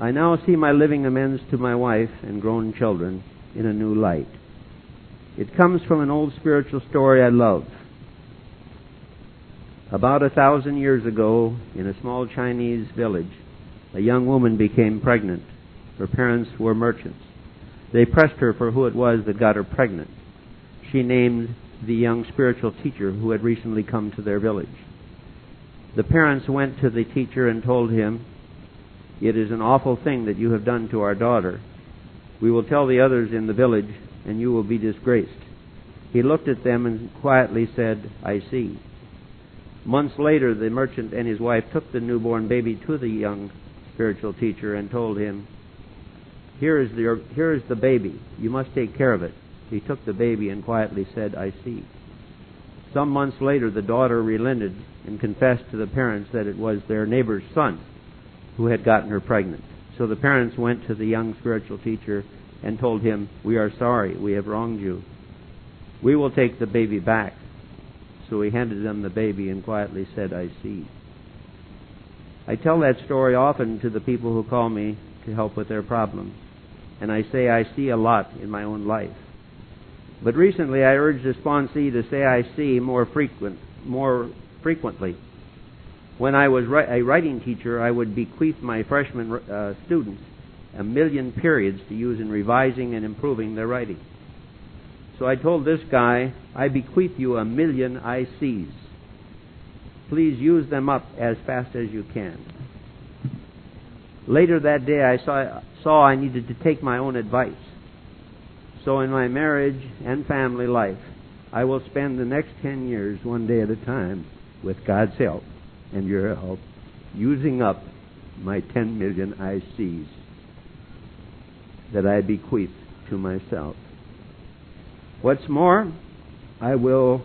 I now see my living amends to my wife and grown children in a new light. It comes from an old spiritual story I love. About 1,000 years ago, in a small Chinese village, a young woman became pregnant. Her parents were merchants. They pressed her for who it was that got her pregnant. She named the young spiritual teacher who had recently come to their village. The parents went to the teacher and told him, "It is an awful thing that you have done to our daughter. We will tell the others in the village, and you will be disgraced." He looked at them and quietly said, "I see." Months later, the merchant and his wife took the newborn baby to the young spiritual teacher and told him, Here is the baby. You must take care of it." He took the baby and quietly said, "I see." Some months later, the daughter relented and confessed to the parents that it was their neighbor's son who had gotten her pregnant. So the parents went to the young spiritual teacher and told him, "We are sorry. We have wronged you. We will take the baby back." So he handed them the baby and quietly said, "I see." I tell that story often to the people who call me to help with their problems. And I say I see a lot in my own life. But recently I urged the sponsee to say I see more frequently. When I was a writing teacher, I would bequeath my freshman students 1,000,000 periods to use in revising and improving their writing. So I told this guy, "I bequeath you 1,000,000 I sees. Please use them up as fast as you can." Later that day, I saw I needed to take my own advice. So in my marriage and family life, I will spend the next 10 years, one day at a time, with God's help and your help, using up my 10,000,000 I sees that I bequeath to myself. What's more, I will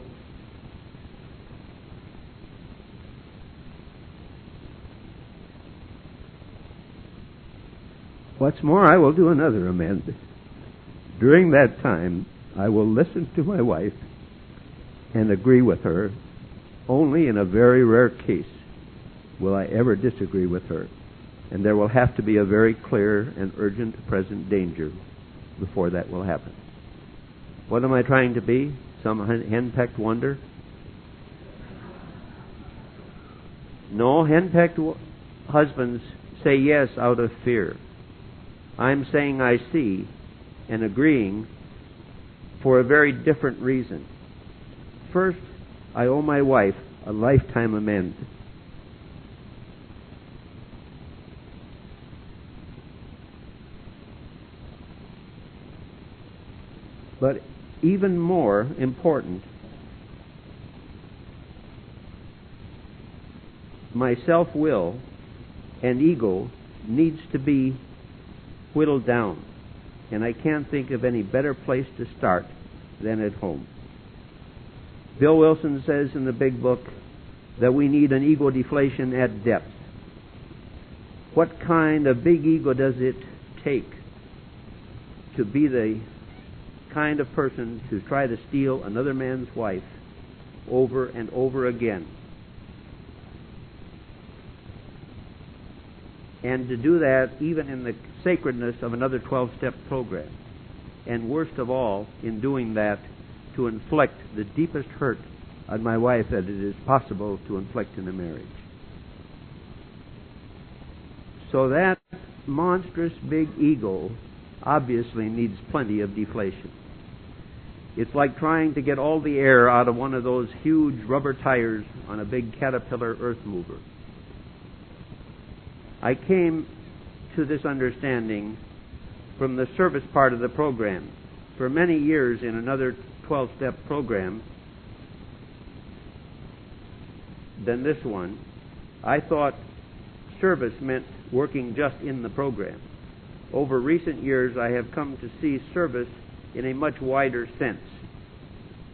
do another amend. During that time, I will listen to my wife and agree with her. Only in a very rare case will I ever disagree with her. And there will have to be a very clear and urgent present danger before that will happen. What am I trying to be? Some henpecked wonder? No, henpecked husbands say yes out of fear. I'm saying I see and agreeing for a very different reason. First, I owe my wife a lifetime amend. But even more important, my self-will and ego needs to be whittled down. And I can't think of any better place to start than at home. Bill Wilson says in the big book that we need an ego deflation at depth. What kind of big ego does it take to be the kind of person to try to steal another man's wife over and over again? And to do that even in the sacredness of another 12-step program. And worst of all, in doing that, to inflict the deepest hurt on my wife that it is possible to inflict in a marriage. So that monstrous big ego obviously needs plenty of deflation. It's like trying to get all the air out of one of those huge rubber tires on a big Caterpillar earth mover. I came to this understanding from the service part of the program. For many years in another 12-step program than this one, I thought service meant working just in the program. Over recent years, I have come to see service in a much wider sense.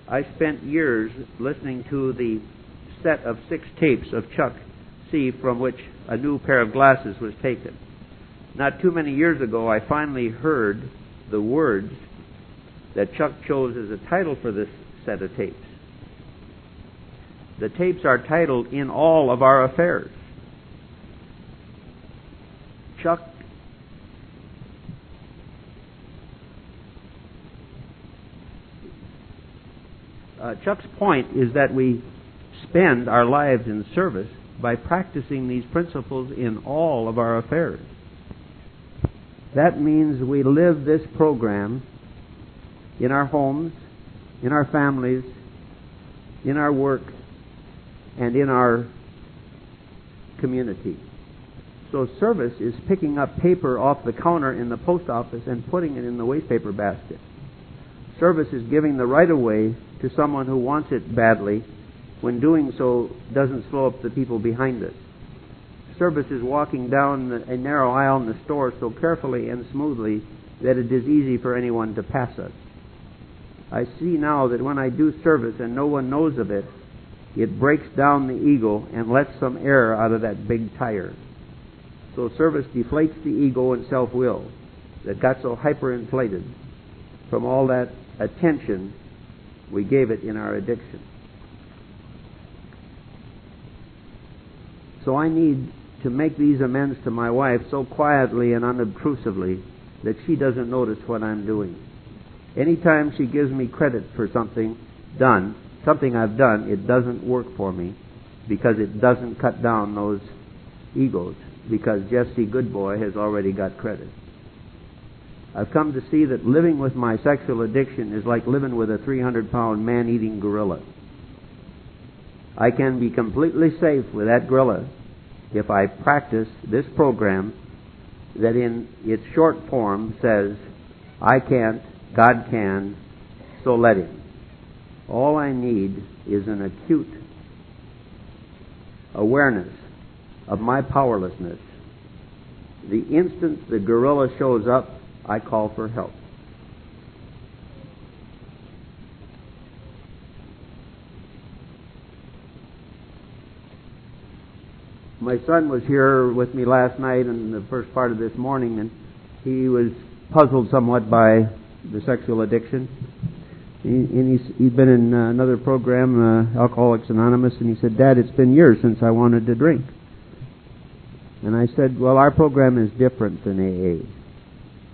I spent years listening to the set of 6 tapes of Chuck C. from which a new pair of glasses was taken. Not too many years ago, I finally heard the words that Chuck chose as a title for this set of tapes. The tapes are titled "In All of Our Affairs." Chuck Chuck's point is that we spend our lives in service by practicing these principles in all of our affairs. That means we live this program in our homes, in our families, in our work, and in our community. So service is picking up paper off the counter in the post office and putting it in the wastepaper basket. Service is giving the right-of-way to someone who wants it badly, when doing so doesn't slow up the people behind us. Service is walking down a narrow aisle in the store so carefully and smoothly that it is easy for anyone to pass us. I see now that when I do service and no one knows of it, it breaks down the ego and lets some air out of that big tire. So service deflates the ego and self-will that got so hyperinflated from all that attention we gave it in our addiction. So I need to make these amends to my wife so quietly and unobtrusively that she doesn't notice what I'm doing. Anytime she gives me credit for something I've done, it doesn't work for me because it doesn't cut down those egos, because Jesse Goodboy has already got credit. I've come to see that living with my sexual addiction is like living with a 300-pound man-eating gorilla. I can be completely safe with that gorilla if I practice this program that in its short form says, I can't, God can, so let Him. All I need is an acute awareness of my powerlessness. The instant the gorilla shows up, I call for help. My son was here with me last night and the first part of this morning, and he was puzzled somewhat by the sexual addiction. He'd been in another program, Alcoholics Anonymous, and he said, Dad, it's been years since I wanted to drink. And I said, well, our program is different than AA.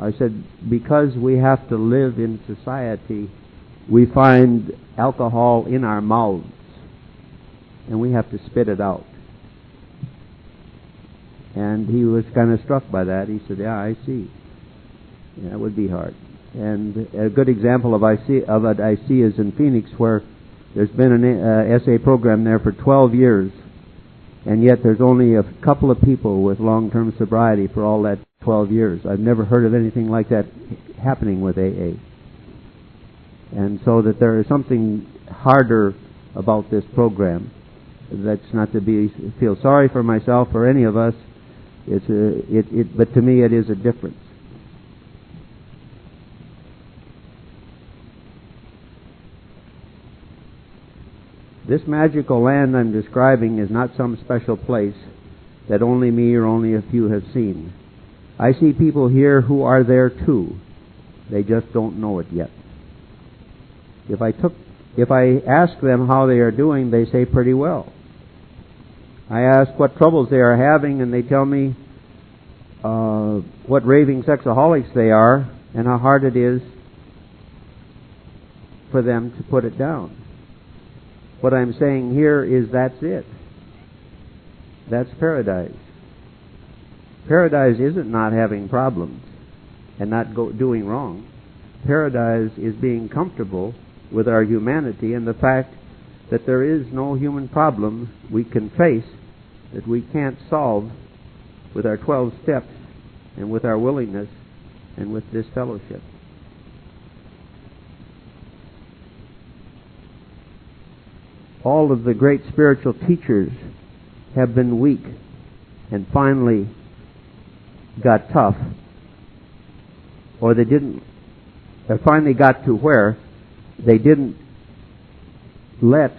I said, because we have to live in society, we find alcohol in our mouths, and we have to spit it out. And he was kind of struck by that. He said, yeah, I see. Yeah, it would be hard. And a good example of what I see is in Phoenix, where there's been an SA program there for 12 years, and yet there's only a couple of people with long-term sobriety for all that 12 years. I've never heard of anything like that happening with AA. And so that there is something harder about this program. That's not to feel sorry for myself or any of us. But to me it is a difference. This magical land I'm describing is not some special place that only me or only a few have seen. I see people here who are there too. They just don't know it yet. If I ask them how they are doing, they say pretty well. I ask what troubles they are having, and they tell me what raving sexaholics they are and how hard it is for them to put it down. What I'm saying here is that's it. That's paradise. Paradise isn't not having problems and not doing wrong. Paradise is being comfortable with our humanity and the fact that there is no human problem we can face that we can't solve with our 12 steps and with our willingness and with this fellowship. All of the great spiritual teachers have been weak and finally got tough, or they finally got to where they didn't let.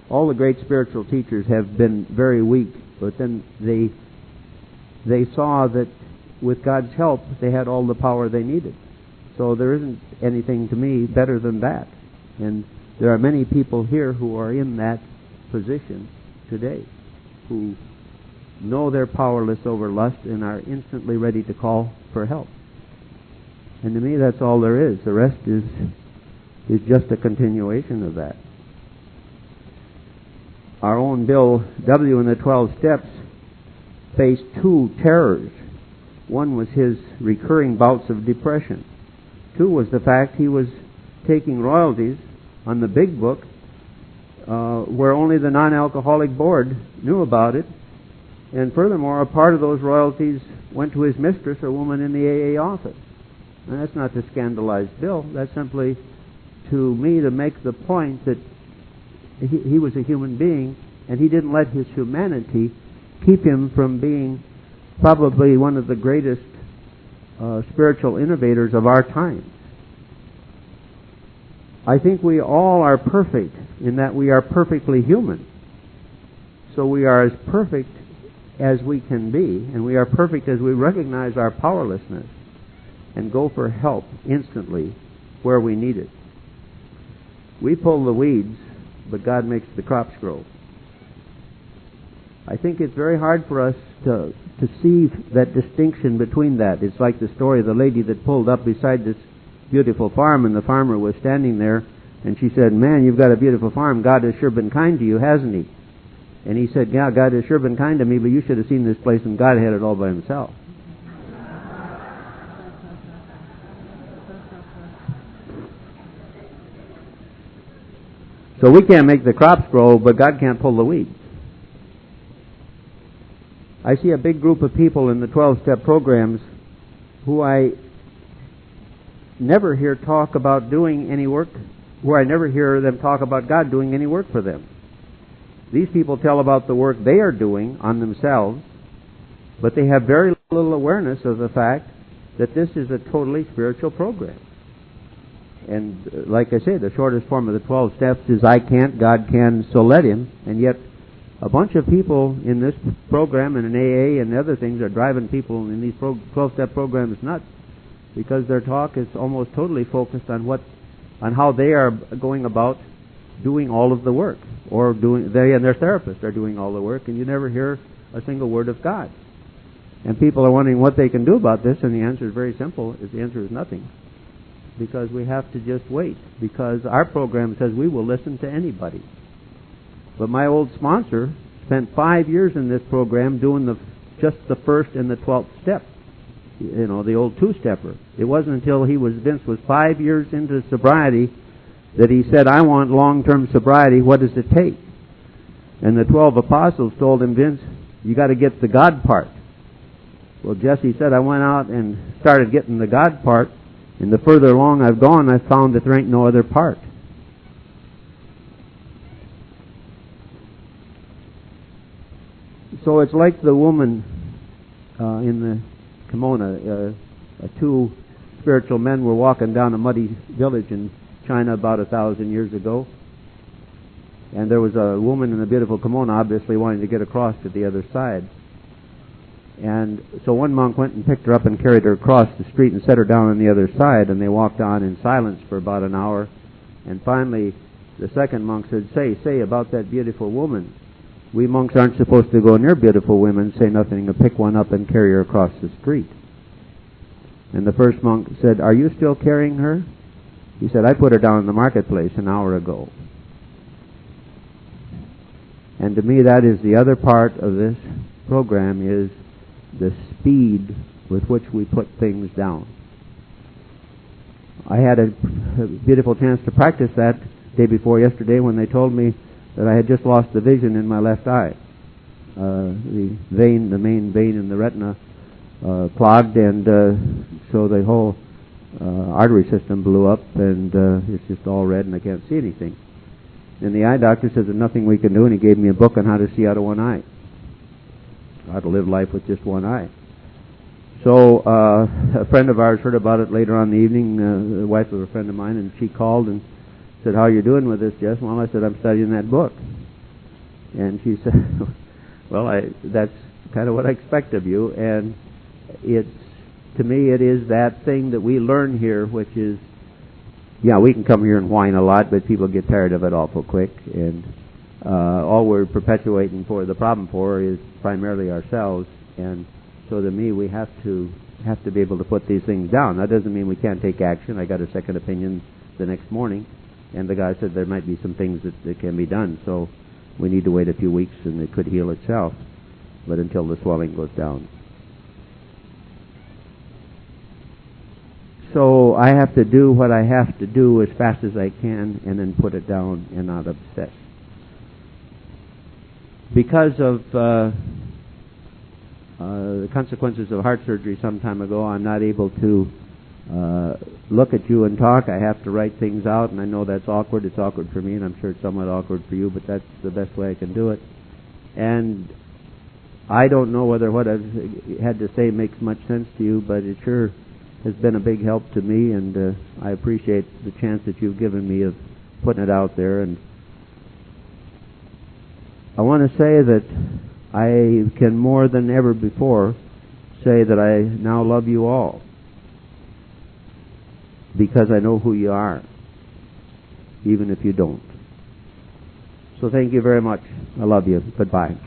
All the great spiritual teachers have been very weak, but then they saw that with God's help they had all the power they needed. So there isn't anything to me better than that. And there are many people here who are in that position today, who know they're powerless over lust and are instantly ready to call for help. And to me that's all there is. The rest is just a continuation of that. Our own Bill W. in the 12 Steps faced two terrors. One was his recurring bouts of depression. Two was the fact he was taking royalties on the big book where only the non-alcoholic board knew about it. And furthermore, a part of those royalties went to his mistress, a woman in the AA office. And that's not to scandalize Bill. That's simply, to me, to make the point that he was a human being, and he didn't let his humanity keep him from being probably one of the greatest spiritual innovators of our time. I think we all are perfect in that we are perfectly human. So we are as perfect as we can be, and we are perfect as we recognize our powerlessness and go for help instantly where we need it. We pull the weeds, but God makes the crops grow. I think it's very hard for us to see that distinction between that. It's like the story of the lady that pulled up beside this beautiful farm, and the farmer was standing there, and she said, "Man, you've got a beautiful farm. God has sure been kind to you, hasn't he?" And he said, "Yeah, God has sure been kind to me, but you should have seen this place, and God had it all by himself." So we can't make the crops grow, but God can't pull the weeds. I see a big group of people in the 12-step programs who I never hear talk about doing any work, where I never hear them talk about God doing any work for them. These people tell about the work they are doing on themselves, but they have very little awareness of the fact that this is a totally spiritual program. And like I say, the shortest form of the 12 steps is I can't, God can, so let him. And yet a bunch of people in this program and in AA and other things are driving people in these 12-step programs nuts, because their talk is almost totally focused on how they are going about doing all of the work, or they and their therapists are doing all the work, and you never hear a single word of God. And people are wondering what they can do about this, and the answer is very simple. The answer is nothing, because we have to just wait, because our program says we will listen to anybody. But my old sponsor spent 5 years in this program doing just the first and the 12th step. You know, the old two-stepper. It wasn't until Vince was 5 years into sobriety that he said, "I want long-term sobriety. What does it take?" And the 12 apostles told him, "Vince, you got to get the God part." Well, Jesse said, "I went out and started getting the God part, and the further along I've gone, I've found that there ain't no other part." So it's like the woman in the kimono. Two spiritual men were walking down a muddy village in China about 1,000 years ago, and there was a woman in a beautiful kimono obviously wanting to get across to the other side. And so one monk went and picked her up and carried her across the street and set her down on the other side, and they walked on in silence for about an hour. And finally the second monk said, say about that beautiful woman. We monks aren't supposed to go near beautiful women, say nothing, to pick one up and carry her across the street. And the first monk said, "Are you still carrying her?" He said, "I put her down in the marketplace an hour ago." And to me, that is the other part of this program, is the speed with which we put things down. I had a beautiful chance to practice that day before yesterday when they told me that I had just lost the vision in my left eye. The main vein in the retina clogged, and so the whole artery system blew up, and it's just all red and I can't see anything. And the eye doctor says there's nothing we can do, and he gave me a book on how to see out of one eye, how to live life with just one eye. So a friend of ours heard about it later on in the evening, the wife of a friend of mine, and she called and said, "How are you doing with this, Jess?" Well, I said, "I'm studying that book." And she said, "Well, that's kind of what I expect of you." And to me, it is that thing that we learn here, which is, we can come here and whine a lot, but people get tired of it awful quick. And all we're perpetuating for the problem for is primarily ourselves. And so to me, we have to be able to put these things down. That doesn't mean we can't take action. I got a second opinion the next morning. And the guy said there might be some things that can be done, so we need to wait a few weeks and it could heal itself, but until the swelling goes down. So I have to do what I have to do as fast as I can and then put it down and not obsess. Because of the consequences of heart surgery some time ago, I'm not able to look at you and talk. I have to write things out, and I know that's awkward. It's awkward for me, and I'm sure it's somewhat awkward for you, but that's the best way I can do it. And I don't know whether what I've had to say makes much sense to you, but it sure has been a big help to me, and I appreciate the chance that you've given me of putting it out there. And I want to say that I can more than ever before say that I now love you all, because I know who you are, even if you don't. So thank you very much. I love you. Goodbye.